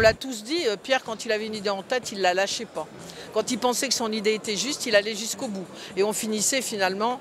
l'a tous dit, Pierre, quand il avait une idée en tête, il ne la lâchait pas. Quand il pensait que son idée était juste, il allait jusqu'au bout. Et on finissait finalement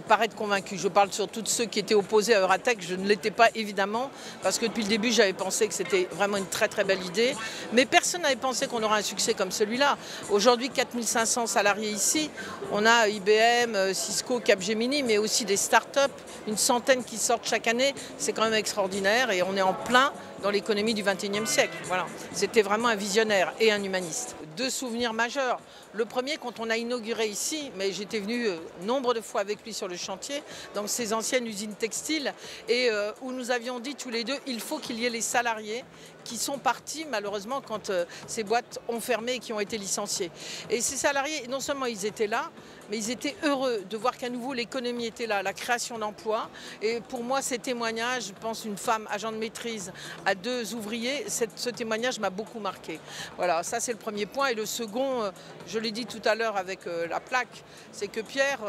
par être convaincu. Je parle sur tous ceux qui étaient opposés à Euratech. Je ne l'étais pas évidemment, parce que depuis le début, j'avais pensé que c'était vraiment une très très belle idée. Mais personne n'avait pensé qu'on aurait un succès comme celui-là. Aujourd'hui, 4500 salariés ici. On a IBM, Cisco, Capgemini, mais aussi des start-up, une centaine qui sortent chaque année. C'est quand même extraordinaire et on est en plein dans l'économie du XXIe siècle. Voilà. C'était vraiment un visionnaire et un humaniste. Deux souvenirs majeurs. Le premier, quand on a inauguré ici, mais j'étais venu nombre de fois avec lui sur le chantier, dans ces anciennes usines textiles, et où nous avions dit tous les deux, il faut qu'il y ait les salariés qui sont partis malheureusement quand ces boîtes ont fermé et qui ont été licenciés. Et ces salariés, non seulement ils étaient là, mais ils étaient heureux de voir qu'à nouveau l'économie était là, la création d'emplois. Et pour moi, ces témoignages, je pense une femme agent de maîtrise à deux ouvriers, ce témoignage m'a beaucoup marqué. Voilà, ça c'est le premier point. Et le second, je l'ai dit tout à l'heure avec la plaque, c'est que Pierre,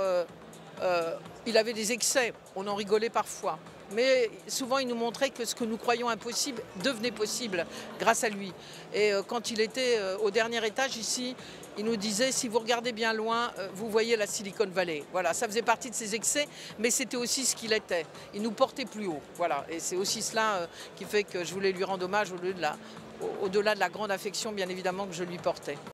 il avait des excès, on en rigolait parfois. Mais souvent, il nous montrait que ce que nous croyions impossible devenait possible grâce à lui. Et quand il était au dernier étage ici, il nous disait, si vous regardez bien loin, vous voyez la Silicon Valley. Voilà, ça faisait partie de ses excès, mais c'était aussi ce qu'il était. Il nous portait plus haut. Voilà, et c'est aussi cela qui fait que je voulais lui rendre hommage au-delà de la grande affection, bien évidemment, que je lui portais.